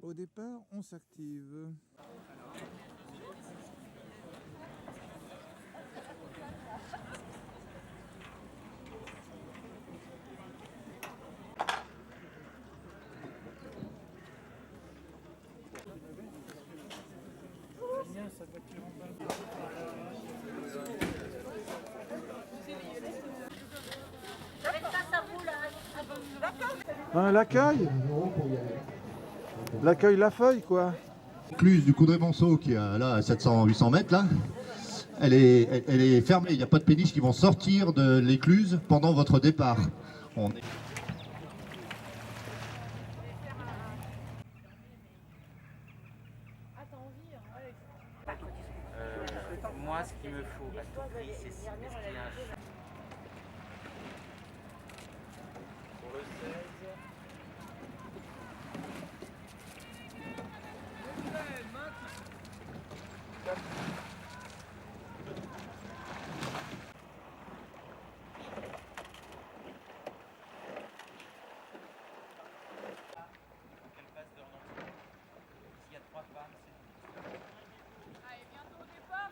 Au départ, on s'active. Hein, l'accueil, la feuille quoi. L'écluse du Coudray Monceau qui est là à 700-800 mètres là, elle est fermée, il n'y a pas de péniches qui vont sortir de l'écluse pendant votre départ. Moi, ce qu'il me faut à tout prix, c'est est-ce qu'il y a un pour le 16. Qu'elle passe de Ornancy. S'il y a 3 femmes, c'est Allez, bientôt au départ.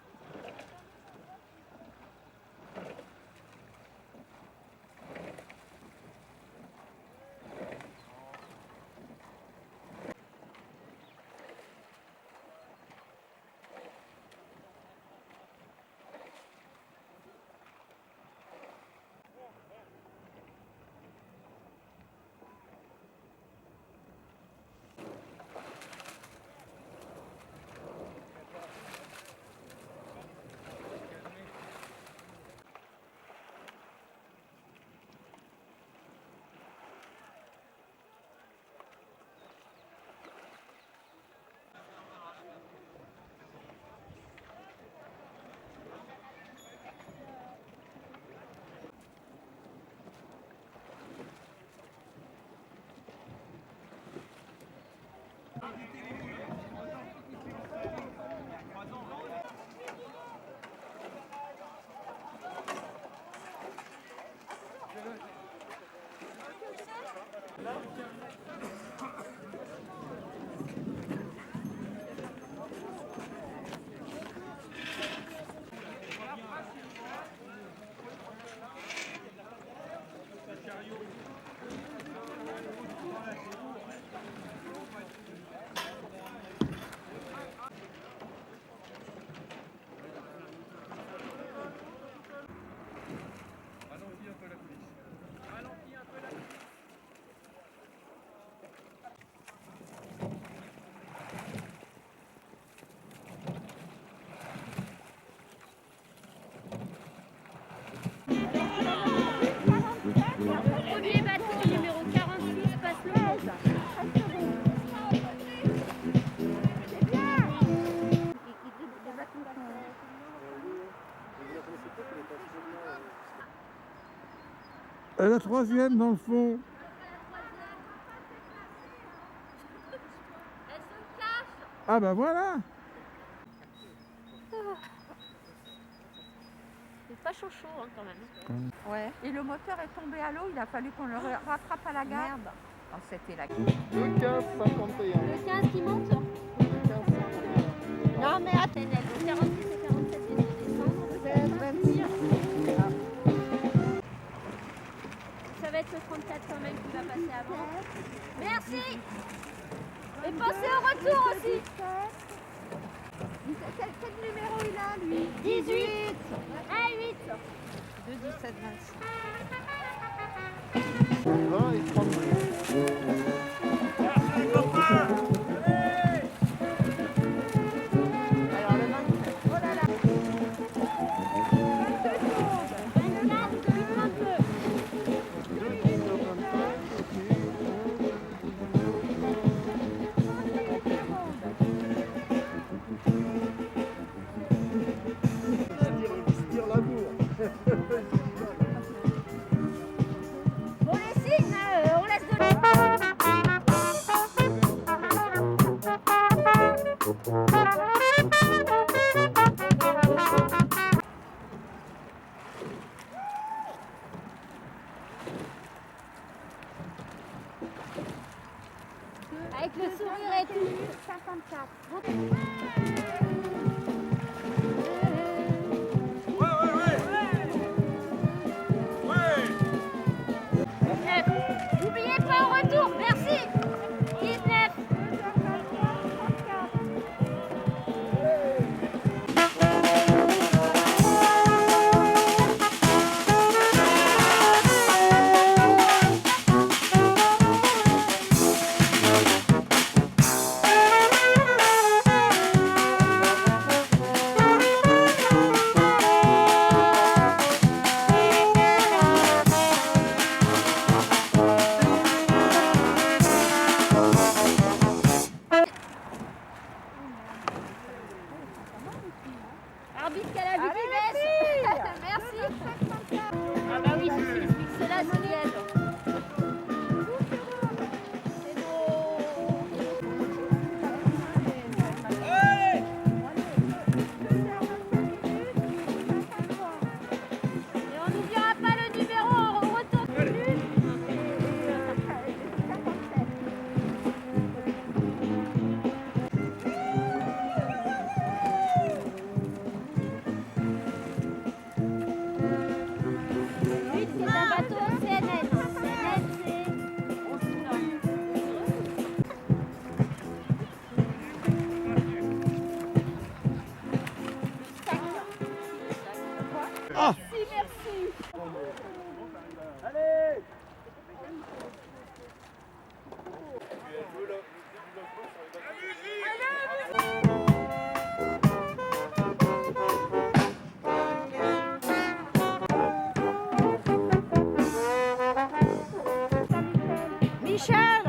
Premier bateau numéro 46 passe le monde. Et la troisième dans le fond. Elle se cache. Ah bah voilà. C'est pas chaud hein, quand même. Ouais. Et le moteur est tombé à l'eau, il a fallu qu'on le rattrape à la gare. Merde. Oh, c'était la Le 15, 51. Le 15 qui monte. Non mais attends, le 46 et 47 c'est de descendre. Le 26. Ça va être le 34 quand même qui va passer avant. Merci. Et pensez au retour aussi. Quel numéro il a lui? 18. Ah 8. 2, 17, 26. 20 et 30. Alors le 27. Oh là là. 22. L'amour. Bon les signes, on laisse de l'eau. Avec le sourire et tout. 54. N'oubliez pas au retour, merci. 19. Arbitre qui a la vue qui baisse. Merci. Ah bah oui, c'est cela, c'est liège. C'est Et on n'oubliera pas le numéro au retour. C'est un bateau CNN. CNN, Ah, merci. Michel.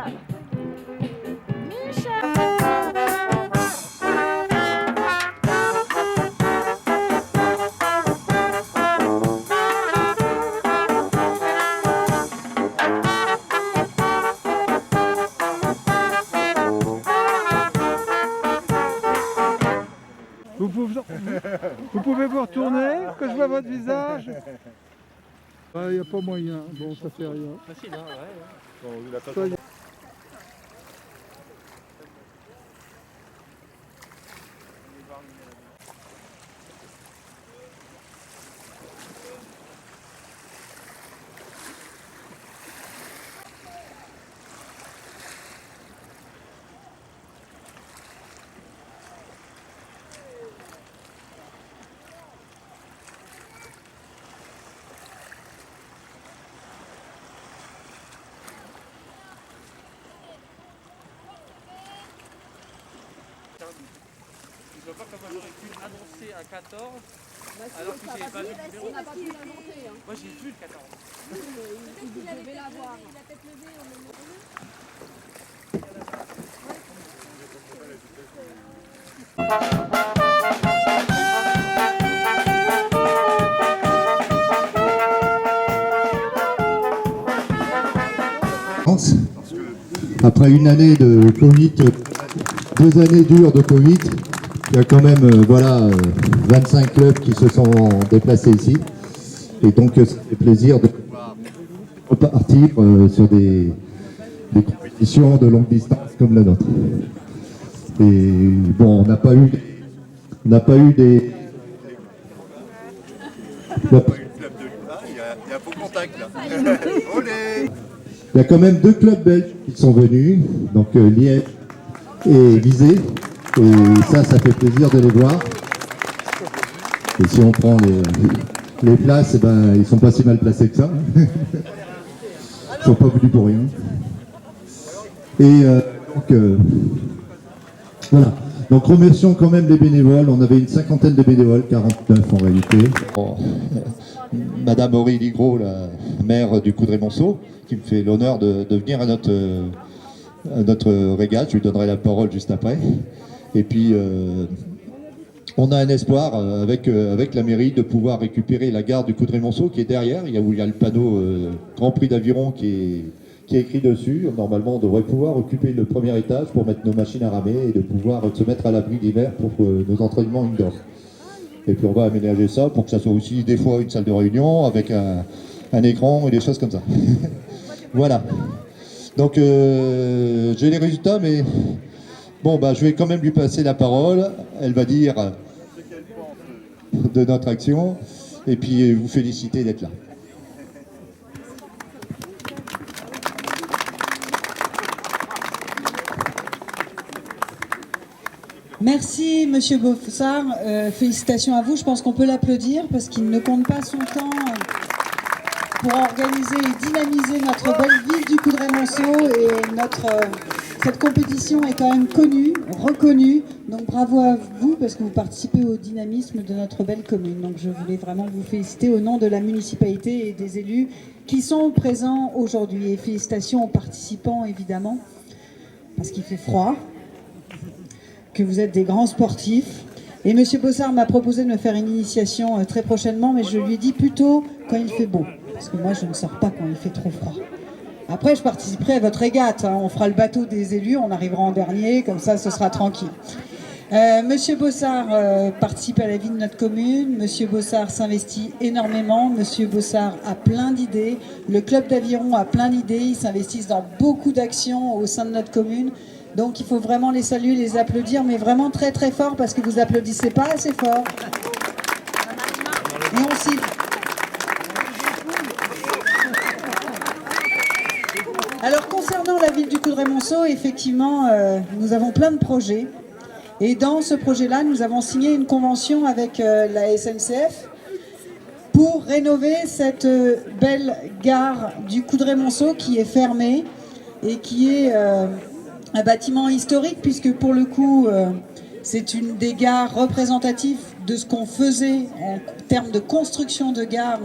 vous pouvez vous retourner, que je vois votre visage. Il n'y a pas moyen, bon ça fait rien. Facile, hein, ouais. Ça y est. Je vois pas comment j'aurais pu annoncer un 14 alors que j'ai pas vu le numéro. Moi j'ai vu le 14. Peut-être qu'il avait la voir. Il a peut-être levé au numéro 2. Après une année de Covid, 2 années dures de Covid, il y a quand même 25 clubs qui se sont déplacés ici. Et donc ça fait plaisir de repartir sur des compétitions de longue distance comme la nôtre. Et bon, on n'a pas eu des... Il y a beau contact là. Olé! Il y a quand même 2 clubs belges qui sont venus, donc Liège et Visé. Et ça fait plaisir de les voir. Et si on prend les places, eh ben, ils sont pas si mal placés que ça. Ils sont pas venus pour rien. Et voilà. Donc remercions quand même les bénévoles. On avait une 50aine de bénévoles, 49 en réalité. Madame Aurélie Gros, la maire du Coudray-Monceau, qui me fait l'honneur de venir à notre régate. Je lui donnerai la parole juste après. Et puis, on a un espoir avec la mairie de pouvoir récupérer la gare du Coudray-Monceau qui est derrière, où il y a le panneau Grand Prix d'Aviron qui est écrit dessus. Normalement, on devrait pouvoir occuper le premier étage pour mettre nos machines à ramer et de pouvoir se mettre à l'abri d'hiver pour nos entraînements indoor. Et puis on va aménager ça pour que ça soit aussi des fois une salle de réunion avec un écran et des choses comme ça. Voilà. Donc j'ai les résultats, mais bon, bah, je vais quand même lui passer la parole. Elle va dire de notre action et puis vous féliciter d'être là. Merci Monsieur Bossard, félicitations à vous. Je pense qu'on peut l'applaudir parce qu'il ne compte pas son temps pour organiser et dynamiser notre belle ville du Coudray-Monceau, et cette compétition est quand même connue, reconnue. Donc bravo à vous parce que vous participez au dynamisme de notre belle commune. Donc je voulais vraiment vous féliciter au nom de la municipalité et des élus qui sont présents aujourd'hui. Et félicitations aux participants évidemment, parce qu'il fait froid, que vous êtes des grands sportifs. Et Monsieur Bossard m'a proposé de me faire une initiation très prochainement, mais je lui ai dit plutôt quand il fait beau, parce que moi je ne sors pas quand il fait trop froid. Après je participerai à votre régate, hein. On fera le bateau des élus, on arrivera en dernier, comme ça ce sera tranquille. Monsieur Bossard participe à la vie de notre commune, Monsieur Bossard s'investit énormément, Monsieur Bossard a plein d'idées, le club d'aviron a plein d'idées, ils s'investissent dans beaucoup d'actions au sein de notre commune. Donc il faut vraiment les saluer, les applaudir, mais vraiment très très fort parce que vous applaudissez pas assez fort. Et on siffle. Alors concernant la ville du Coudray-Monceau, effectivement, nous avons plein de projets. Et dans ce projet-là, nous avons signé une convention avec la SNCF pour rénover cette belle gare du Coudray-Monceau qui est fermée et qui est un bâtiment historique, puisque pour le coup, c'est une des gares représentatives de ce qu'on faisait en termes de construction de gares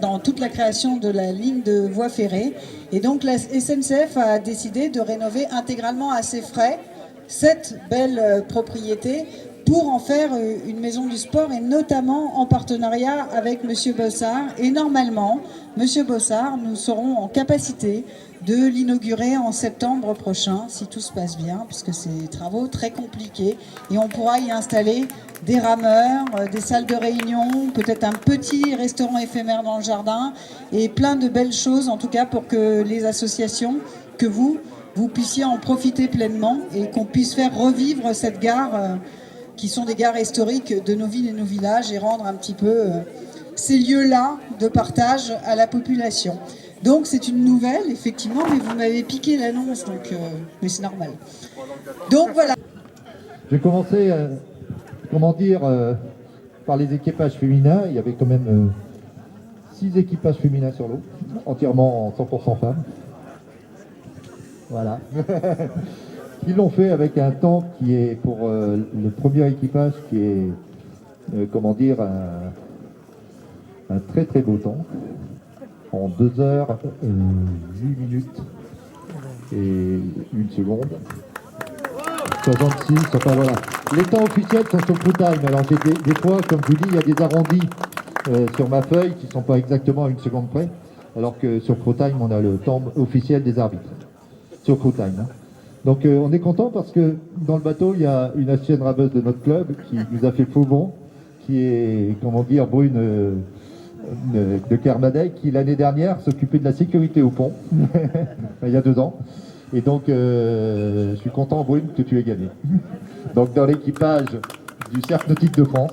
dans toute la création de la ligne de voie ferrée. Et donc la SNCF a décidé de rénover intégralement à ses frais cette belle propriété pour en faire une maison du sport, et notamment en partenariat avec Monsieur Bossard. Et normalement, Monsieur Bossard, nous serons en capacité de l'inaugurer en septembre prochain, si tout se passe bien, puisque c'est des travaux très compliqués. Et on pourra y installer des rameurs, des salles de réunion, peut-être un petit restaurant éphémère dans le jardin, et plein de belles choses, en tout cas pour que les associations, que vous puissiez en profiter pleinement, et qu'on puisse faire revivre cette gare, qui sont des gares historiques de nos villes et nos villages, et rendre un petit peu ces lieux-là de partage à la population. Donc c'est une nouvelle, effectivement, mais vous m'avez piqué l'annonce, donc mais c'est normal. Donc voilà. Je vais commencer, par les équipages féminins. Il y avait quand même 6 équipages féminins sur l'eau, entièrement en 100% femmes. Voilà. Ils l'ont fait avec un temps qui est, pour le premier équipage, qui est, un très très beau temps. En 2 heures, 8 minutes et 1 seconde. 66, enfin voilà. Les temps officiels sont sur ProTime. Alors j'ai des fois, comme je vous dis, il y a des arrondis sur ma feuille qui ne sont pas exactement à 1 seconde près. Alors que sur ProTime, on a le temps officiel des arbitres. Sur ProTime. Hein. Donc on est content parce que dans le bateau, il y a une ancienne rameuse de notre club qui nous a fait faux bon, qui est, Brune de Kermadec, qui l'année dernière s'occupait de la sécurité au pont, il y a 2 ans. Et donc je suis content, Brune, que tu aies gagné. Donc dans l'équipage du Cercle Nautique de France.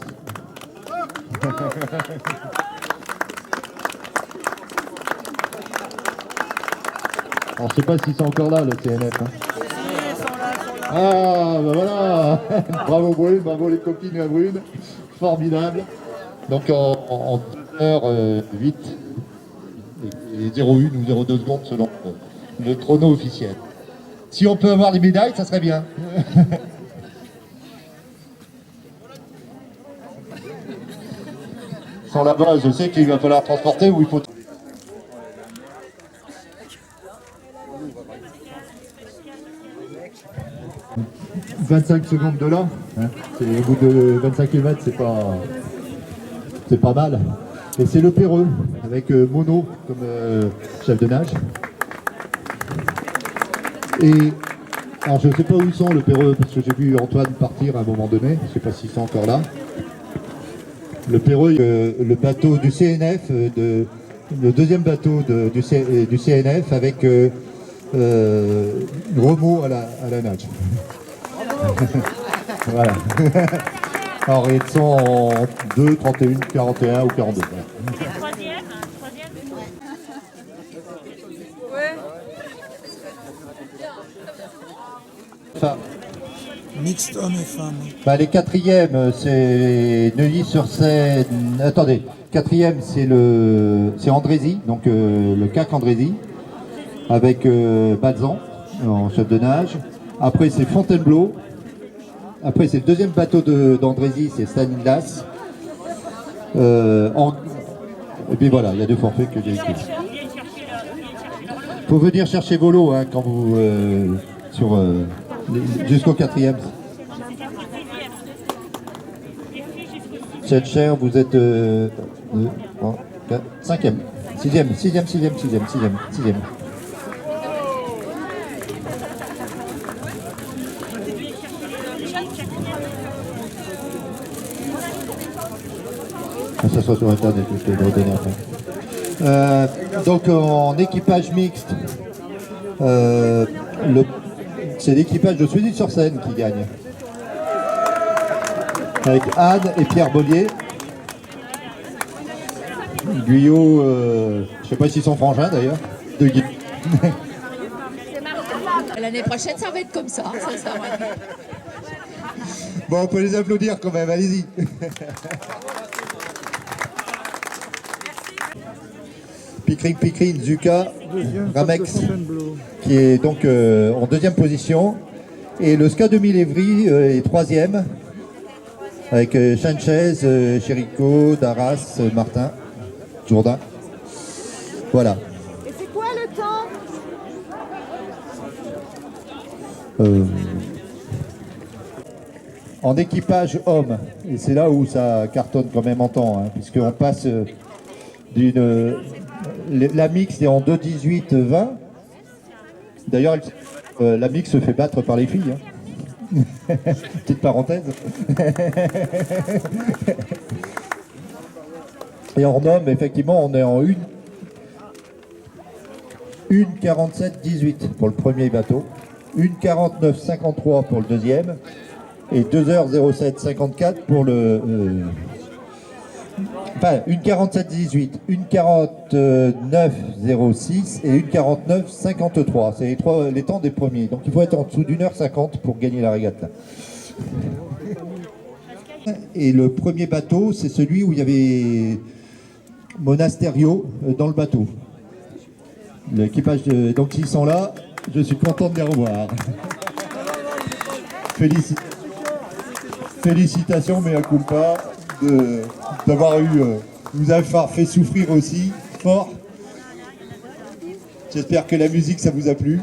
Alors je sais pas s'ils sont encore là, le CNF. Hein. Ah, bah voilà. Bravo Brune, bravo les copines à Brune. Formidable. Donc en 2h08 et 01 ou 02 secondes selon le chrono officiel. Si on peut avoir les médailles, ça serait bien. Sans là-bas, je sais qu'il va falloir transporter ou il faut... 25 secondes de là, hein. Au bout de 25 km, c'est pas mal. Et c'est le Péreux, avec Mono comme chef de nage. Et alors je ne sais pas où ils sont, le Péreux, parce que j'ai vu Antoine partir à un moment donné, je ne sais pas s'ils sont encore là. Le Péreux, le bateau du CNF, le deuxième bateau du CNF avec remous à la nage. Voilà. Alors ils sont en 2, 31, 41 ou 42. Voilà. Troisième. Ça. Mixte hommes et femmes. Bah, les quatrièmes, c'est Neuilly-sur-Seine. Attendez, quatrième, c'est Andrézy, donc le CAC Andrézy, avec Balzan en chef de nage. Après, c'est Fontainebleau. Après, c'est le deuxième bateau d'Andrézy, c'est Stanislas. Et puis voilà, il y a 2 forfaits que j'ai écrits. Il faut venir chercher vos lots hein, quand vous jusqu'au quatrième. Cher, vous êtes 2, 3, 4, 5e, 6e. Ça soit sur internet, je vais le redonner après. Donc en équipage mixte, c'est l'équipage de Sully-sur-Seine qui gagne. Avec Anne et Pierre Bollier. Guyot, je ne sais pas s'ils sont frangins d'ailleurs. De Guy. L'année prochaine, ça va être comme ça. Bon, on peut les applaudir quand même, allez-y. Pickering, Zuka, Ramex, qui est donc en 2e position. Et le SCA 2000 Évry est 3e, avec Sanchez, Chérico, Darras, Martin, Jourdain. Voilà. Et c'est quoi le temps? En équipage homme, et c'est là où ça cartonne quand même en temps, hein, puisqu'on passe la mixte est en 2:18-20. D'ailleurs, la mixte se fait battre par les filles. Hein. Petite parenthèse. Et en homme, effectivement, on est en 1:47-18 pour le premier bateau, 1:49-53 pour le deuxième, et 2h07-54 pour le... Enfin, 1:47-18, 1:49-06 et 1:49-53. C'est les temps des premiers. Donc il faut être en dessous d'1h50 pour gagner la régate. Là. Et le premier bateau, c'est celui où il y avait Monasterio dans le bateau. L'équipage, donc ils sont là. Je suis content de les revoir. Félicitations, mea culpa, d'avoir eu, vous avez fait souffrir aussi, fort. J'espère que la musique, ça vous a plu.